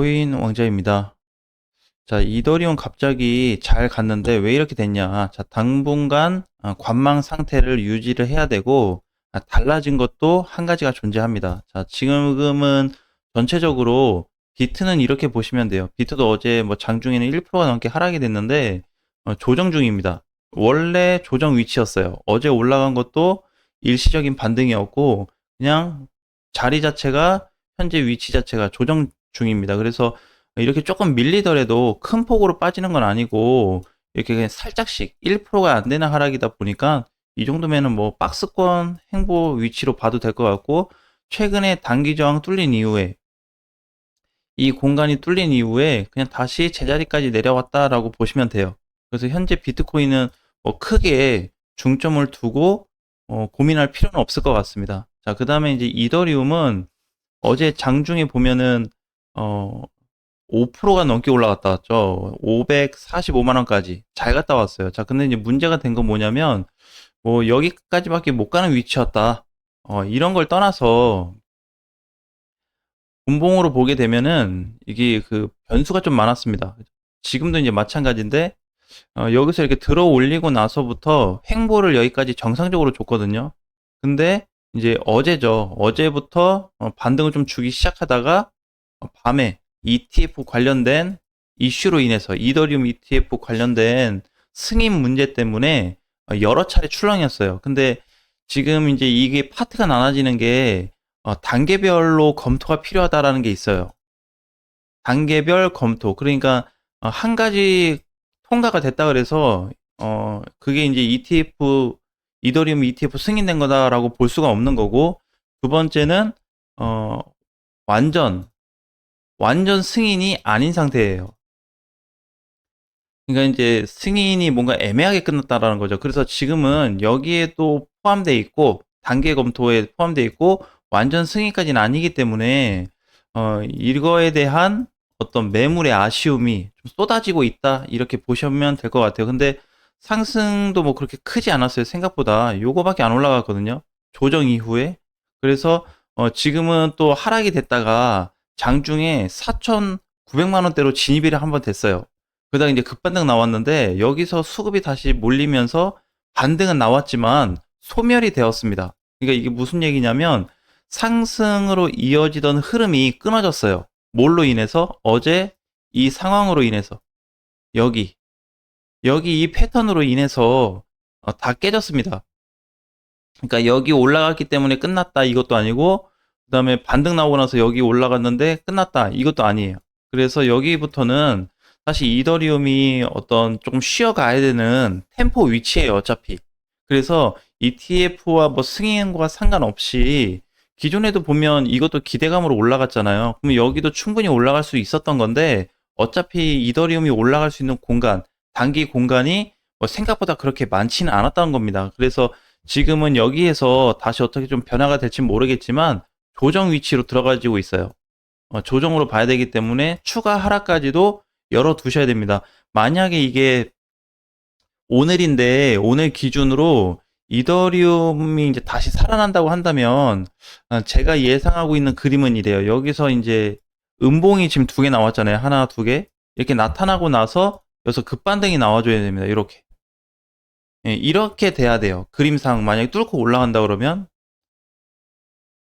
비트코인 왕자입니다. 자, 이더리움 갑자기 잘 갔는데 왜 이렇게 됐냐? 자, 당분간 관망 상태를 유지를 해야 되고, 달라진 것도 한 가지가 존재합니다. 자, 지금은 전체적으로 비트는 이렇게 보시면 돼요. 비트도 어제 뭐 장중에는 1%가 넘게 하락이 됐는데, 조정 중입니다. 원래 조정 위치였어요. 어제 올라간 것도 일시적인 반등이었고, 그냥 자리 자체가, 현재 위치 자체가 조정 중입니다. 그래서 이렇게 조금 밀리더라도 큰 폭으로 빠지는 건 아니고 이렇게 그냥 살짝씩 1%가 안 되는 하락이다 보니까 이 정도면은 뭐 박스권 행보 위치로 봐도 될 것 같고, 최근에 단기 저항 뚫린 이후에, 이 공간이 뚫린 이후에 그냥 다시 제자리까지 내려왔다라고 보시면 돼요. 그래서 현재 비트코인은 뭐 크게 중점을 두고 고민할 필요는 없을 것 같습니다. 자, 그 다음에 이제 이더리움은 어제 장중에 보면은 어 5%가 넘게 올라갔다 왔죠. 545만 원까지 잘 갔다 왔어요. 자, 근데 이제 문제가 된 건 뭐냐면 뭐 여기까지밖에 못 가는 위치였다. 이런 걸 떠나서 분봉으로 보게 되면은 이게 그 변수가 좀 많았습니다. 지금도 이제 마찬가지인데 여기서 이렇게 들어 올리고 나서부터 횡보를 여기까지 정상적으로 줬거든요. 근데 이제 어제죠. 어제부터 반등을 좀 주기 시작하다가 밤에 ETF 관련된 이슈로 인해서 이더리움 ETF 관련된 승인 문제 때문에 여러 차례 출렁이었어요. 근데 지금 이제 이게 파트가 나눠지는 게 단계별로 검토가 필요하다라는 게 있어요. 단계별 검토. 그러니까 한 가지 통과가 됐다 그래서 그게 이제 ETF 이더리움 ETF 승인된 거다라고 볼 수가 없는 거고, 두 번째는 어 완전 승인이 아닌 상태예요. 그러니까 이제 승인이 뭔가 애매하게 끝났다라는 거죠. 그래서 지금은 여기에 또 포함되어 있고 단계 검토에 포함되어 있고 완전 승인까지는 아니기 때문에 이거에 대한 어떤 매물의 아쉬움이 좀 쏟아지고 있다, 이렇게 보시면 될 것 같아요. 근데 상승도 뭐 그렇게 크지 않았어요. 생각보다 요거밖에 안 올라갔거든요. 조정 이후에. 그래서 지금은 또 하락이 됐다가 장중에 4,900만 원대로 진입이 한번 됐어요. 그러다가 이제 급반등 나왔는데 여기서 수급이 다시 몰리면서 반등은 나왔지만 소멸이 되었습니다. 그러니까 이게 무슨 얘기냐면 상승으로 이어지던 흐름이 끊어졌어요. 뭘로 인해서? 어제 이 상황으로 인해서, 여기 이 패턴으로 인해서 다 깨졌습니다. 그러니까 여기 올라갔기 때문에 끝났다, 이것도 아니고, 그 다음에 반등 나오고 나서 여기 올라갔는데 끝났다, 이것도 아니에요. 그래서 여기부터는 사실 이더리움이 어떤 조금 쉬어가야 되는 템포 위치예요, 어차피. 그래서 ETF와 뭐 승인과 상관없이 기존에도 보면 이것도 기대감으로 올라갔잖아요. 그럼 여기도 충분히 올라갈 수 있었던 건데, 어차피 이더리움이 올라갈 수 있는 공간, 단기 공간이 뭐 생각보다 그렇게 많지는 않았다는 겁니다. 그래서 지금은 여기에서 다시 어떻게 좀 변화가 될지 모르겠지만 조정 위치로 들어가지고 있어요. 조정으로 봐야 되기 때문에 추가 하락까지도 열어 두셔야 됩니다. 만약에 이게 오늘인데 오늘 기준으로 이더리움이 이제 다시 살아난다고 한다면, 제가 예상하고 있는 그림은 이래요. 여기서 이제 음봉이 지금 두 개 나왔잖아요. 하나, 두 개. 이렇게 나타나고 나서 여기서 급반등이 나와줘야 됩니다. 이렇게. 예, 이렇게 돼야 돼요. 그림상 만약에 뚫고 올라간다 그러면.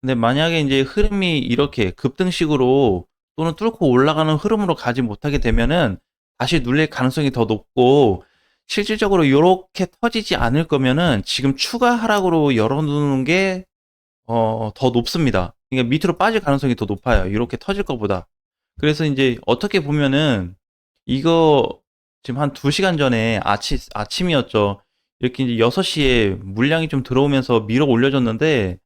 근데 만약에 이제 흐름이 이렇게 급등식으로 또는 뚫고 올라가는 흐름으로 가지 못하게 되면은 다시 눌릴 가능성이 더 높고, 실질적으로 이렇게 터지지 않을 거면은 지금 추가 하락으로 열어두는 게 더 높습니다. 그러니까 밑으로 빠질 가능성이 더 높아요. 이렇게 터질 것보다. 그래서 이제 어떻게 보면은 이거 지금 한 2시간 전에 아침이었죠. 이렇게 이제 6시에 물량이 좀 들어오면서 밀어 올려줬는데,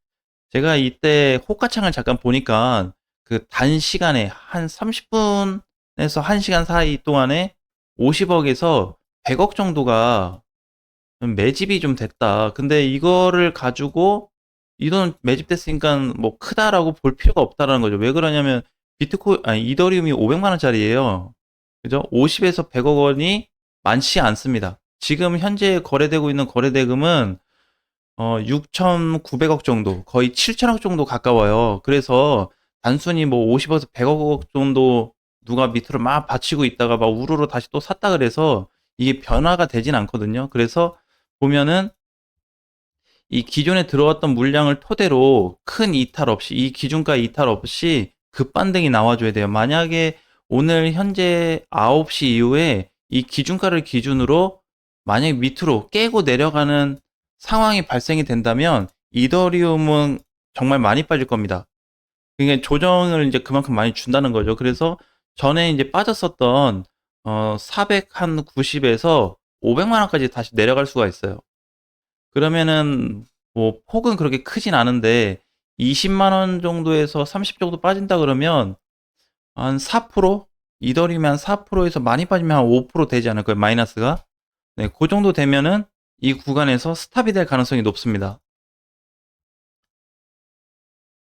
제가 이때 호가창을 잠깐 보니까 그 단시간에 한 30분에서 1시간 사이 동안에 50억에서 100억 정도가 매집이 좀 됐다. 근데 이거를 가지고 이 돈 매집됐으니까 뭐 크다라고 볼 필요가 없다라는 거죠. 왜 그러냐면 아니 이더리움이 500만 원짜리예요. 그죠? 50에서 100억 원이 많지 않습니다. 지금 현재 거래되고 있는 거래대금은 6,900억 정도, 거의 7천억 정도 가까워요. 그래서 단순히 뭐 50에서 100억 정도 누가 밑으로 막 받치고 있다가 막 우르르 다시 또 샀다 그래서 이게 변화가 되진 않거든요. 그래서 보면은 이 기존에 들어왔던 물량을 토대로 큰 이탈 없이, 이 기준가 이탈 없이 급반등이 나와줘야 돼요. 만약에 오늘 현재 9시 이후에 이 기준가를 기준으로 만약에 밑으로 깨고 내려가는 상황이 발생이 된다면 이더리움은 정말 많이 빠질 겁니다. 그러니까 조정을 이제 그만큼 많이 준다는 거죠. 그래서 전에 이제 빠졌었던 490에서 500만 원까지 다시 내려갈 수가 있어요. 그러면은 뭐 폭은 그렇게 크진 않은데 20만 원 정도에서 30 정도 빠진다 그러면 한 4%? 이더리움이 한 4%에서 많이 빠지면 한 5% 되지 않을까요? 마이너스가. 네, 그 정도 되면은 이 구간에서 스탑이 될 가능성이 높습니다.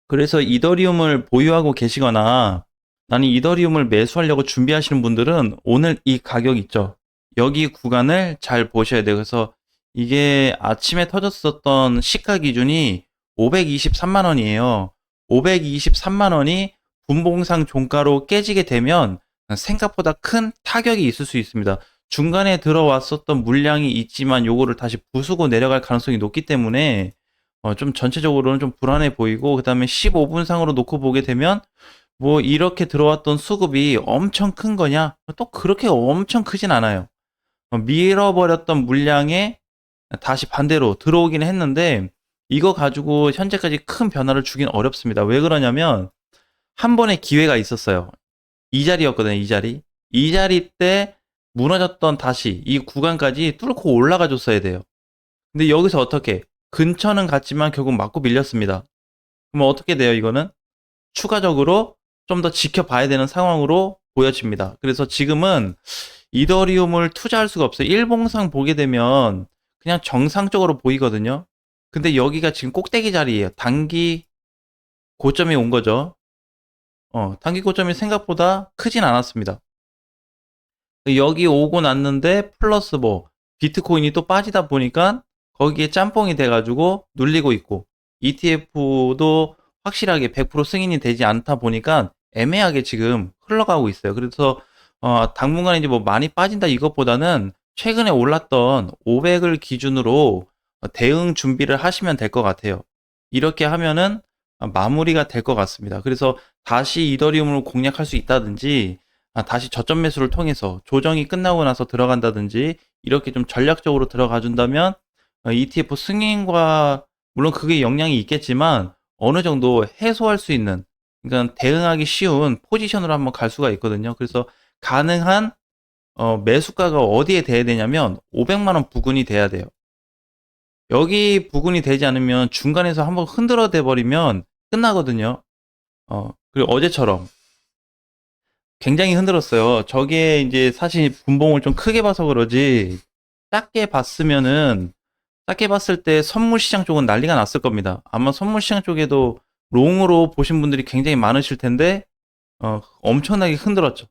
그래서 이더리움을 보유하고 계시거나 나는 이더리움을 매수하려고 준비하시는 분들은 오늘 이 가격 있죠. 여기 구간을 잘 보셔야 돼요. 그래서 이게 아침에 터졌었던 시가 기준이 523만 원이에요. 523만 원이 분봉상 종가로 깨지게 되면 생각보다 큰 타격이 있을 수 있습니다. 중간에 들어왔었던 물량이 있지만 요거를 다시 부수고 내려갈 가능성이 높기 때문에 좀 전체적으로는 좀 불안해 보이고, 그 다음에 15분상으로 놓고 보게 되면 뭐 이렇게 들어왔던 수급이 엄청 큰 거냐? 또 그렇게 엄청 크진 않아요. 밀어버렸던 물량에 다시 반대로 들어오긴 했는데 이거 가지고 현재까지 큰 변화를 주긴 어렵습니다. 왜 그러냐면 한 번의 기회가 있었어요. 이 자리였거든요. 이 자리. 이 자리 때 무너졌던 다시 이 구간까지 뚫고 올라가 줬어야 돼요. 근데 여기서 어떻게? 근처는 갔지만 결국 맞고 밀렸습니다. 그럼 어떻게 돼요, 이거는? 추가적으로 좀 더 지켜봐야 되는 상황으로 보여집니다. 그래서 지금은 이더리움을 투자할 수가 없어요. 일봉상 보게 되면 그냥 정상적으로 보이거든요. 근데 여기가 지금 꼭대기 자리예요. 단기 고점이 온 거죠. 단기 고점이 생각보다 크진 않았습니다. 여기 오고 났는데 플러스 뭐 비트코인이 또 빠지다 보니까 거기에 짬뽕이 돼가지고 눌리고 있고, ETF도 확실하게 100% 승인이 되지 않다 보니까 애매하게 지금 흘러가고 있어요. 그래서 당분간 이제 뭐 많이 빠진다 이것보다는 최근에 올랐던 500을 기준으로 대응 준비를 하시면 될 것 같아요. 이렇게 하면은 마무리가 될 것 같습니다. 그래서 다시 이더리움을 공략할 수 있다든지, 다시 저점 매수를 통해서 조정이 끝나고 나서 들어간다든지, 이렇게 좀 전략적으로 들어가 준다면 ETF 승인과 물론 그게 영향이 있겠지만 어느 정도 해소할 수 있는, 그러니까 대응하기 쉬운 포지션으로 한번 갈 수가 있거든요. 그래서 가능한 매수가가 어디에 돼야 되냐면 500만 원 부근이 돼야 돼요. 여기 부근이 되지 않으면 중간에서 한번 흔들어 대 버리면 끝나거든요. 그리고 어제처럼 굉장히 흔들었어요. 저게 이제 사실 분봉을 좀 크게 봐서 그러지, 작게 봤으면은, 작게 봤을 때 선물 시장 쪽은 난리가 났을 겁니다. 아마 선물 시장 쪽에도 롱으로 보신 분들이 굉장히 많으실 텐데, 엄청나게 흔들었죠.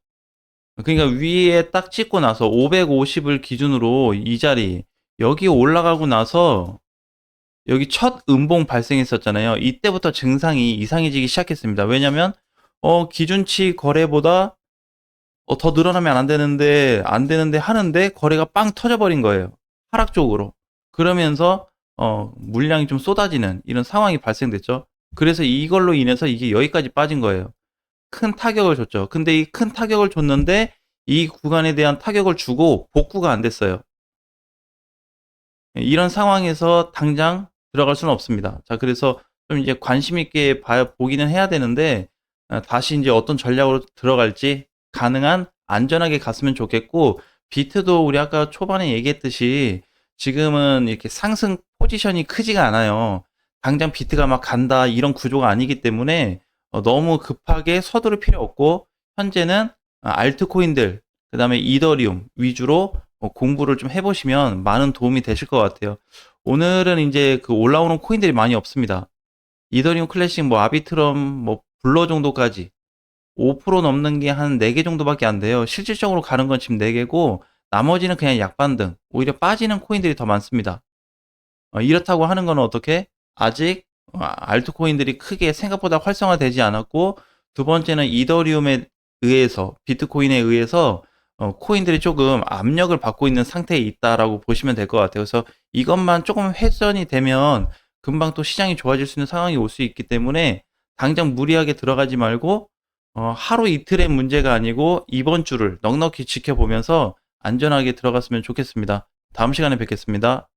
그러니까 위에 딱 찍고 나서 550을 기준으로 이 자리, 여기 올라가고 나서 여기 첫 음봉 발생했었잖아요. 이때부터 증상이 이상해지기 시작했습니다. 왜냐면 기준치 거래보다 더 늘어나면 안 되는데 하는데 거래가 빵 터져버린 거예요. 하락 쪽으로. 그러면서 물량이 좀 쏟아지는 이런 상황이 발생됐죠. 그래서 이걸로 인해서 이게 여기까지 빠진 거예요. 큰 타격을 줬죠. 근데 이 큰 타격을 줬는데 이 구간에 대한 타격을 주고 복구가 안 됐어요. 이런 상황에서 당장 들어갈 수는 없습니다. 자, 그래서 좀 이제 관심 있게 보기는 해야 되는데, 다시 이제 어떤 전략으로 들어갈지 가능한 안전하게 갔으면 좋겠고, 비트도 우리 아까 초반에 얘기했듯이 지금은 이렇게 상승 포지션이 크지가 않아요. 당장 비트가 막 간다 이런 구조가 아니기 때문에 너무 급하게 서두를 필요 없고, 현재는 알트코인들, 그 다음에 이더리움 위주로 공부를 좀 해보시면 많은 도움이 되실 것 같아요. 오늘은 이제 그 올라오는 코인들이 많이 없습니다. 이더리움 클래식, 뭐 아비트럼, 뭐 블러 정도까지 5% 넘는 게 한 4개 정도밖에 안 돼요. 실질적으로 가는 건 지금 4개고 나머지는 그냥 약반등, 오히려 빠지는 코인들이 더 많습니다. 이렇다고 하는 건 어떻게? 아직 알트코인들이 크게 생각보다 활성화되지 않았고, 두 번째는 이더리움에 비트코인에 의해서 코인들이 조금 압력을 받고 있는 상태에 있다라고 보시면 될 것 같아요. 그래서 이것만 조금 회전이 되면 금방 또 시장이 좋아질 수 있는 상황이 올 수 있기 때문에 당장 무리하게 들어가지 말고 하루 이틀의 문제가 아니고 이번 주를 넉넉히 지켜보면서 안전하게 들어갔으면 좋겠습니다. 다음 시간에 뵙겠습니다.